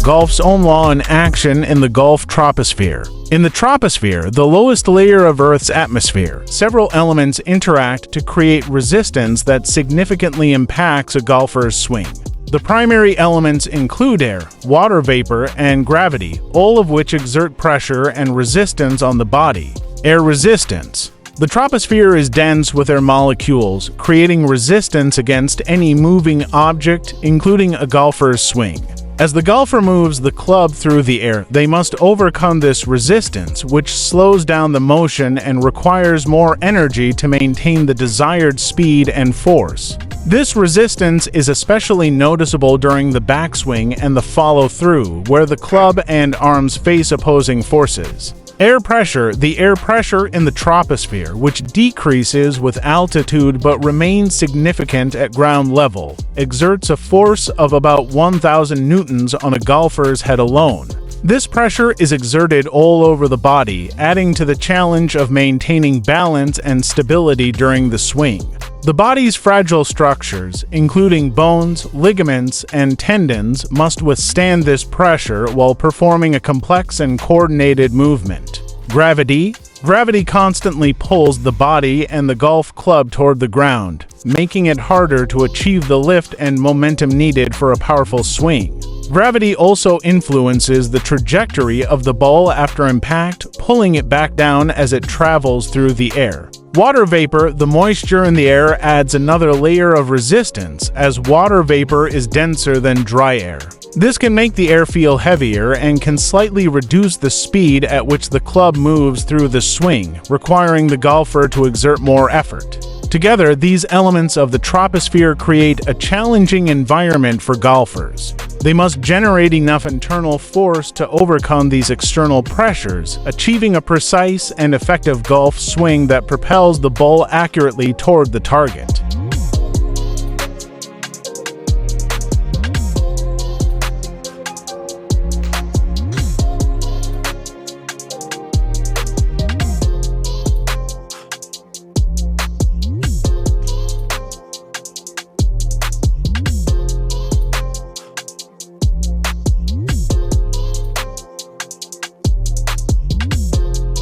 golf's own law in action in the Gulf troposphere. In the troposphere, the lowest layer of Earth's atmosphere, several elements interact to create resistance that significantly impacts a golfer's swing. The primary elements include air, water vapor, and gravity, all of which exert pressure and resistance on the body. Air resistance. The troposphere is dense with air molecules, creating resistance against any moving object, including a golfer's swing. As the golfer moves the club through the air, they must overcome this resistance, which slows down the motion and requires more energy to maintain the desired speed and force. This resistance is especially noticeable during the backswing and the follow-through, where the club and arms face opposing forces. Air pressure. The air pressure in the troposphere, which decreases with altitude but remains significant at ground level, exerts a force of about 1,000 newtons on a golfer's head alone. This pressure is exerted all over the body, adding to the challenge of maintaining balance and stability during the swing. The body's fragile structures, including bones, ligaments, and tendons, must withstand this pressure while performing a complex and coordinated movement. Gravity. Gravity constantly pulls the body and the golf club toward the ground, making it harder to achieve the lift and momentum needed for a powerful swing. Gravity also influences the trajectory of the ball after impact, pulling it back down as it travels through the air. Water vapor. The moisture in the air adds another layer of resistance, as water vapor is denser than dry air. This can make the air feel heavier and can slightly reduce the speed at which the club moves through the swing, requiring the golfer to exert more effort. Together, these elements of the troposphere create a challenging environment for golfers. They must generate enough internal force to overcome these external pressures, achieving a precise and effective golf swing that propels the ball accurately toward the target.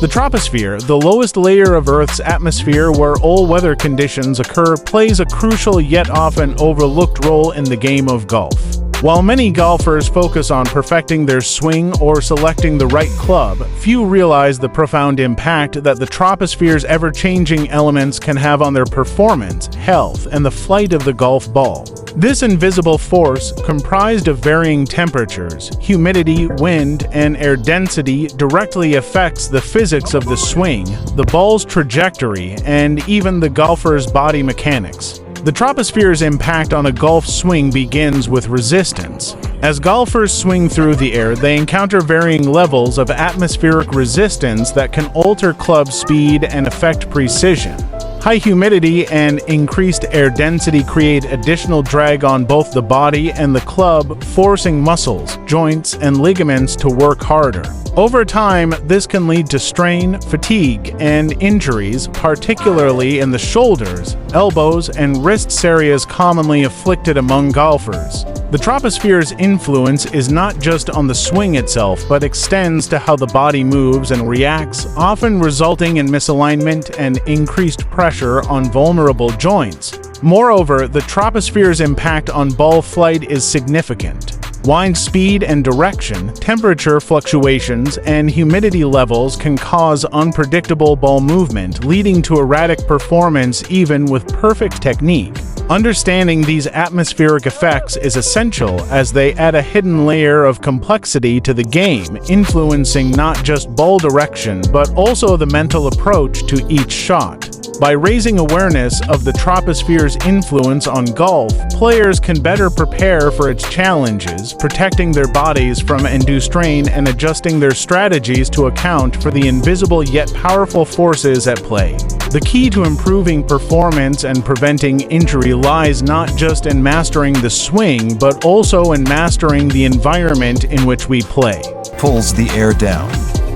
The troposphere, the lowest layer of Earth's atmosphere where all weather conditions occur, plays a crucial yet often overlooked role in the game of golf. While many golfers focus on perfecting their swing or selecting the right club, few realize the profound impact that the troposphere's ever-changing elements can have on their performance, health, and the flight of the golf ball. This invisible force, comprised of varying temperatures, humidity, wind, and air density, directly affects the physics of the swing, the ball's trajectory, and even the golfer's body mechanics. The troposphere's impact on a golf swing begins with resistance. As golfers swing through the air, they encounter varying levels of atmospheric resistance that can alter club speed and affect precision. High humidity and increased air density create additional drag on both the body and the club, forcing muscles, joints, and ligaments to work harder. Over time, this can lead to strain, fatigue, and injuries, particularly in the shoulders, elbows, and wrists, areas commonly afflicted among golfers. The troposphere's influence is not just on the swing itself, but extends to how the body moves and reacts, often resulting in misalignment and increased pressure on vulnerable joints. Moreover, the troposphere's impact on ball flight is significant. Wind speed and direction, temperature fluctuations, and humidity levels can cause unpredictable ball movement, leading to erratic performance even with perfect technique. Understanding these atmospheric effects is essential as they add a hidden layer of complexity to the game, influencing not just ball direction but also the mental approach to each shot. By raising awareness of the troposphere's influence on golf, players can better prepare for its challenges, protecting their bodies from undue strain and adjusting their strategies to account for the invisible yet powerful forces at play. The key to improving performance and preventing injury lies not just in mastering the swing, but also in mastering the environment in which we play. Pulls the air down.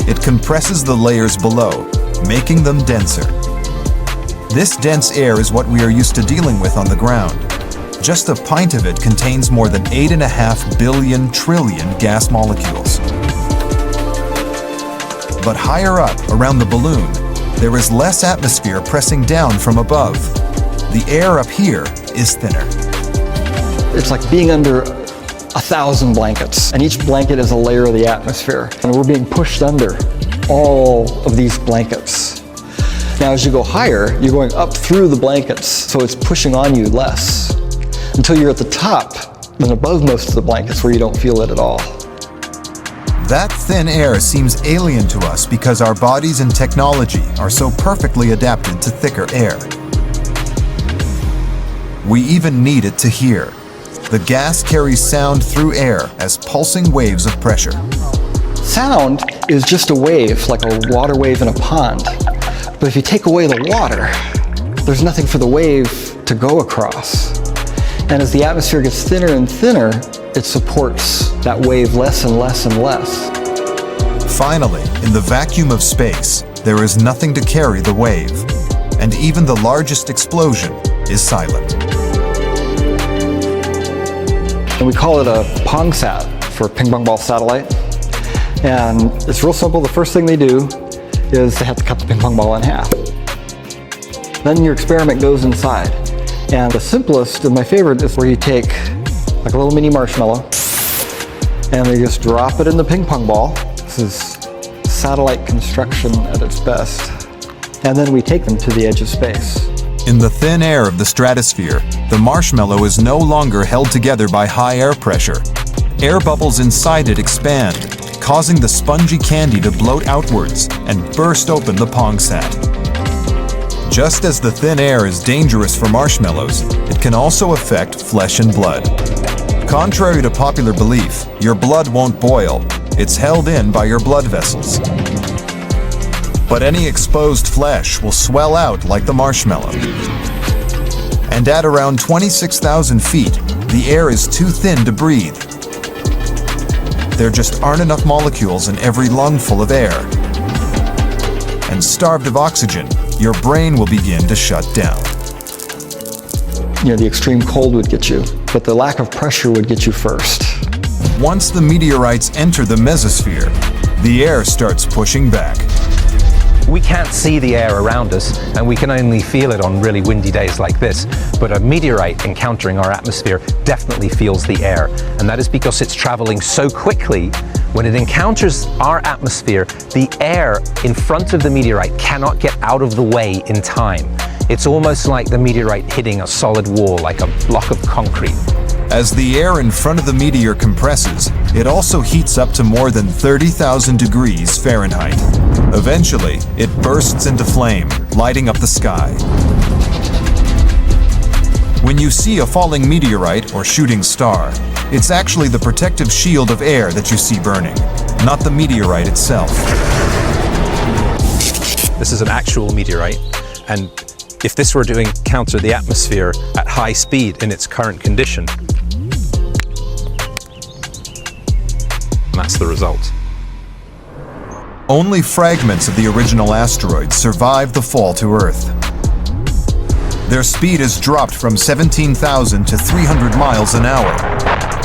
It compresses the layers below, making them denser. This dense air is what we are used to dealing with on the ground. Just a pint of it contains more than 8.5 billion trillion gas molecules. But higher up, around the balloon, there is less atmosphere pressing down from above. The air up here is thinner. It's like being under 1,000 blankets, and each blanket is a layer of the atmosphere, and we're being pushed under all of these blankets. Now, as you go higher, you're going up through the blankets, so it's pushing on you less, until you're at the top and above most of the blankets where you don't feel it at all. That thin air seems alien to us because our bodies and technology are so perfectly adapted to thicker air. We even need it to hear. The gas carries sound through air as pulsing waves of pressure. Sound is just a wave, like a water wave in a pond. But if you take away the water, there's nothing for the wave to go across. And as the atmosphere gets thinner and thinner, it supports that wave less and less and less. Finally, in the vacuum of space, there is nothing to carry the wave. And even the largest explosion is silent. And we call it a PongSat, for ping pong ball satellite. And it's real simple. The first thing they do is they have to cut the ping pong ball in half. Then your experiment goes inside. And the simplest and my favorite is where you take like a little mini marshmallow and they just drop it in the ping pong ball. This is satellite construction at its best. And then we take them to the edge of space. In the thin air of the stratosphere, the marshmallow is no longer held together by high air pressure. Air bubbles inside it expand, causing the spongy candy to bloat outwards and burst open the PongSat. Just as the thin air is dangerous for marshmallows, it can also affect flesh and blood. Contrary to popular belief, your blood won't boil. It's held in by your blood vessels. But any exposed flesh will swell out like the marshmallow. And at around 26,000 feet, the air is too thin to breathe. There just aren't enough molecules in every lung full of air. And starved of oxygen, your brain will begin to shut down. You know, the extreme cold would get you, but the lack of pressure would get you first. Once the meteorites enter the mesosphere, the air starts pushing back. We can't see the air around us, and we can only feel it on really windy days like this. But a meteorite encountering our atmosphere definitely feels the air, and that is because it's traveling so quickly. When it encounters our atmosphere, the air in front of the meteorite cannot get out of the way in time. It's almost like the meteorite hitting a solid wall, like a block of concrete. As the air in front of the meteor compresses, it also heats up to more than 30,000 degrees Fahrenheit. Eventually, it bursts into flame, lighting up the sky. When you see a falling meteorite or shooting star, it's actually the protective shield of air that you see burning, not the meteorite itself. This is an actual meteorite, and if this were to encounter the atmosphere at high speed in its current condition, that's the result. Only fragments of the original asteroid survived the fall to Earth. Their speed has dropped from 17,000 to 300 miles an hour.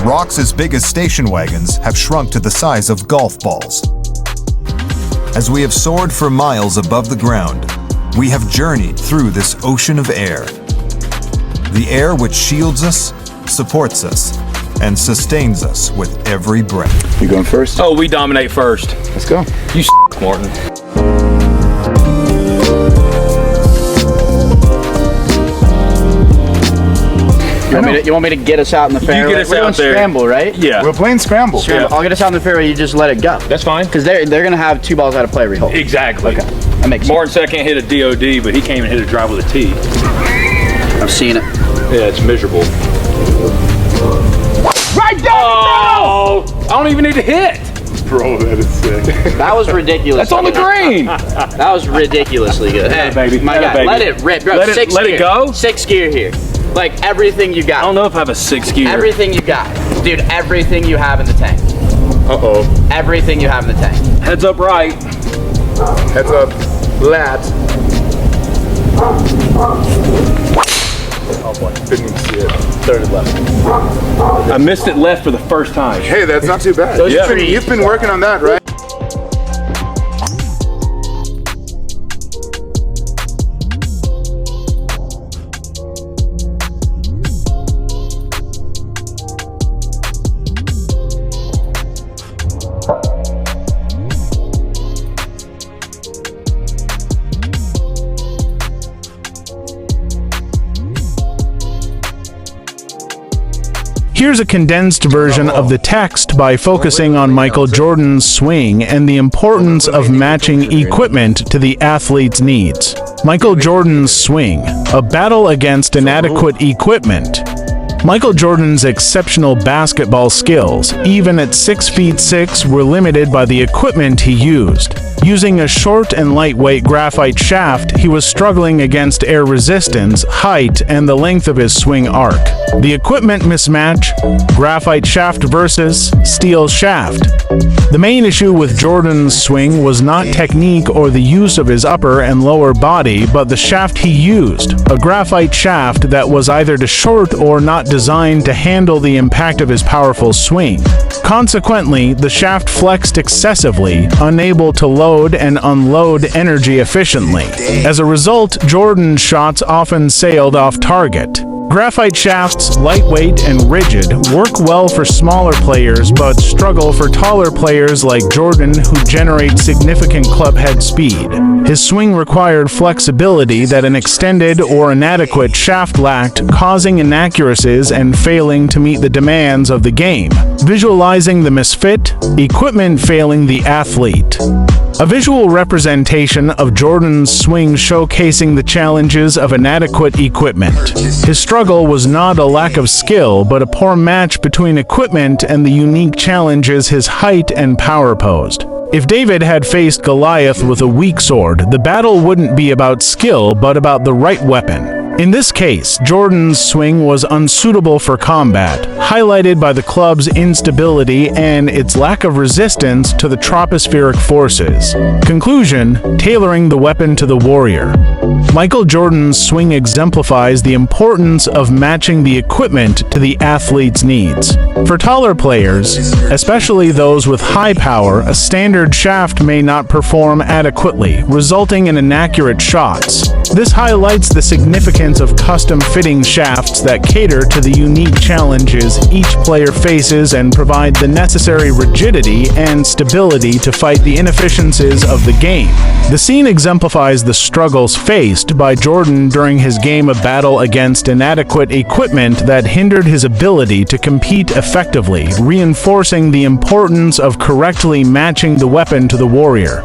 Rocks as big as station wagons have shrunk to the size of golf balls. As we have soared for miles above the ground, we have journeyed through this ocean of air. The air which shields us, supports us, and sustains us with every breath. You going first? Oh, we dominate first. Let's go. You Martin. You want me to get us out in the fairway? get us We're out doing there. scramble, right? Yeah. We're playing scramble. Scramble. I'll get us out in the fairway. You just let it go. That's fine. Because they're gonna have 2 balls out of play every hole. Exactly. Okay. That makes sense. Martin said I can't hit a DOD, but he can't even hit a drive with a T. I've seen it. Yeah, it's miserable. Right down Oh! I don't even need to hit. Bro, that is sick. That was ridiculous. That's on the green. That was ridiculously good. Hey, baby. my Atta guy, baby. let it rip, bro. Let it Sixth gear. go? 6th gear here. Like everything you got. I don't know if I have a 6 gear. Everything you got, dude. Everything you have in the tank. Uh-oh. Everything you have in the tank. Heads up right. Heads up. Lat. Couldn't even see it. Third left. I missed it left for the first time. Hey, that's not too bad. Those You've been working on that, right? Here's a condensed version of the text by focusing on Michael Jordan's swing and the importance of matching equipment to the athlete's needs. Michael Jordan's swing, a battle against inadequate equipment. Michael Jordan's exceptional basketball skills, even at 6'6", were limited by the equipment he used. Using a short and lightweight graphite shaft, he was struggling against air resistance, height, and the length of his swing arc. The equipment mismatch: graphite shaft versus steel shaft. The main issue with Jordan's swing was not technique or the use of his upper and lower body, but the shaft he used, a graphite shaft that was either too short or not designed to handle the impact of his powerful swing. Consequently, the shaft flexed excessively, unable to load and unload energy efficiently. As a result, Jordan's shots often sailed off target. Graphite shafts, lightweight and rigid, work well for smaller players but struggle for taller players like Jordan, who generate significant club head speed. His swing required flexibility that an extended or inadequate shaft lacked, causing inaccuracies and failing to meet the demands of the game. Visualizing the misfit, equipment failing the athlete. A visual representation of Jordan's swing showcasing the challenges of inadequate equipment. His struggle was not a lack of skill, but a poor match between equipment and the unique challenges his height and power posed. If David had faced Goliath with a weak sword, the battle wouldn't be about skill, but about the right weapon. In this case, Jordan's swing was unsuitable for combat, highlighted by the club's instability and its lack of resistance to the tropospheric forces. Conclusion: tailoring the weapon to the warrior. Michael Jordan's swing exemplifies the importance of matching the equipment to the athlete's needs. For taller players, especially those with high power, a standard shaft may not perform adequately, resulting in inaccurate shots. This highlights the significance of custom-fitting shafts that cater to the unique challenges each player faces and provide the necessary rigidity and stability to fight the inefficiencies of the game. The scene exemplifies the struggles faced by Jordan during his game of battle against inadequate equipment that hindered his ability to compete effectively, reinforcing the importance of correctly matching the weapon to the warrior.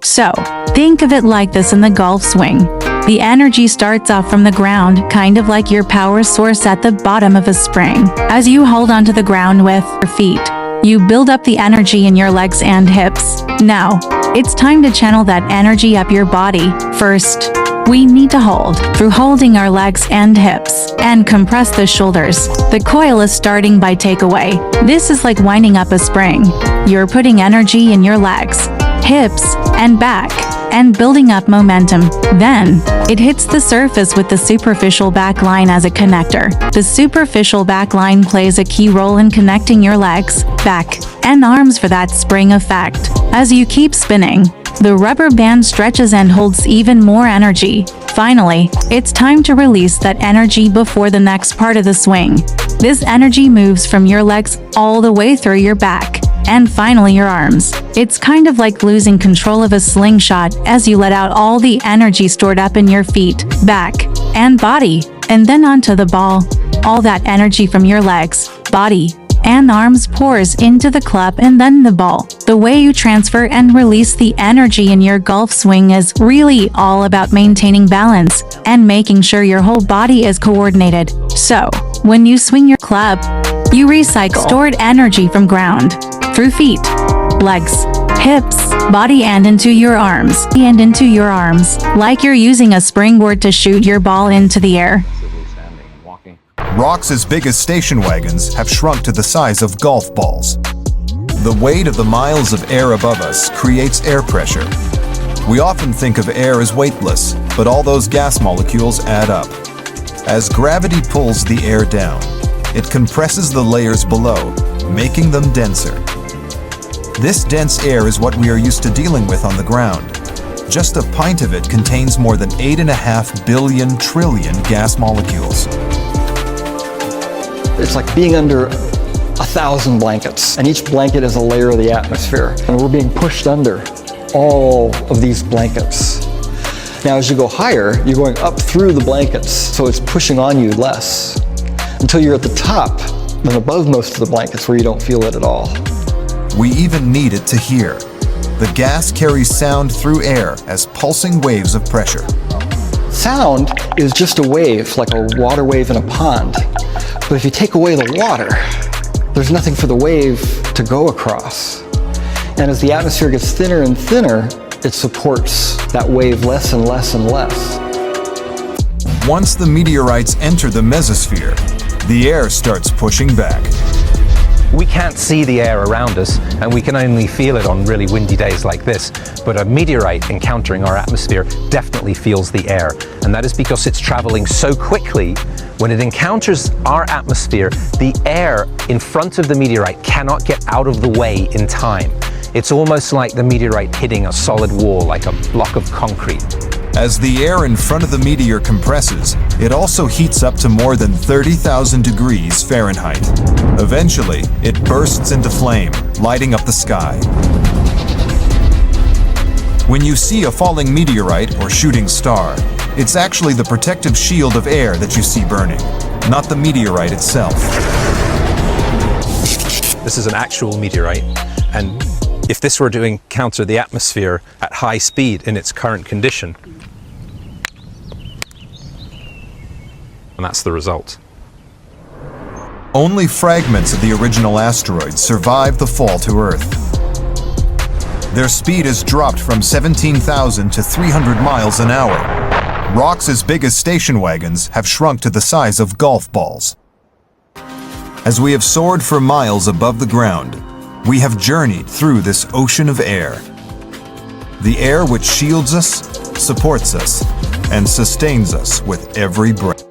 So, think of it like this in the golf swing. The energy starts off from the ground, kind of like your power source at the bottom of a spring. As you hold onto the ground with your feet, you build up the energy in your legs and hips. Now, it's time to channel that energy up your body. First, we need to hold through holding our legs and hips and compress the shoulders. The coil is starting by takeaway. This is like winding up a spring. You're putting energy in your legs, hips, and back, and building up momentum. Then, it hits the surface with the superficial back line as a connector. The superficial back line plays a key role in connecting your legs, back, and arms for that spring effect. As you keep spinning, the rubber band stretches and holds even more energy. Finally, it's time to release that energy before the next part of the swing. This energy moves from your legs all the way through your back, and finally your arms. It's kind of like losing control of a slingshot as you let out all the energy stored up in your feet, back, and body, and then onto the ball. All that energy from your legs, body, and arms pours into the club and then the ball. The way you transfer and release the energy in your golf swing is really all about maintaining balance and making sure your whole body is coordinated. So, when you swing your club, you recycle stored energy from ground, through feet, legs, hips, body and into your arms, like you're using a springboard to shoot your ball into the air. Rocks as big as station wagons have shrunk to the size of golf balls. The weight of the miles of air above us creates air pressure. We often think of air as weightless, but all those gas molecules add up. As gravity pulls the air down, it compresses the layers below, making them denser. This dense air is what we are used to dealing with on the ground. Just a pint of it contains more than 8.5 billion trillion gas molecules. It's like being under 1,000 blankets, and each blanket is a layer of the atmosphere. And we're being pushed under all of these blankets. Now, as you go higher, you're going up through the blankets, so it's pushing on you less, until you're at the top and above most of the blankets where you don't feel it at all. We even need it to hear. The gas carries sound through air as pulsing waves of pressure. Sound is just a wave, like a water wave in a pond. But if you take away the water, there's nothing for the wave to go across. And as the atmosphere gets thinner and thinner, it supports that wave less and less and less. Once the meteorites enter the mesosphere, the air starts pushing back. We can't see the air around us, and we can only feel it on really windy days like this, but a meteorite encountering our atmosphere definitely feels the air, and that is because it's traveling so quickly. When it encounters our atmosphere, the air in front of the meteorite cannot get out of the way in time. It's almost like the meteorite hitting a solid wall, like a block of concrete. As the air in front of the meteor compresses, it also heats up to more than 30,000 degrees Fahrenheit. Eventually, it bursts into flame, lighting up the sky. When you see a falling meteorite or shooting star, it's actually the protective shield of air that you see burning, not the meteorite itself. This is an actual meteorite, and if this were to encounter the atmosphere at high speed in its current condition, and that's the result. Only fragments of the original asteroids survived the fall to Earth. Their speed has dropped from 17,000 to 300 miles an hour. Rocks as big as station wagons have shrunk to the size of golf balls. As we have soared for miles above the ground, we have journeyed through this ocean of air. The air which shields us, supports us, and sustains us with every breath.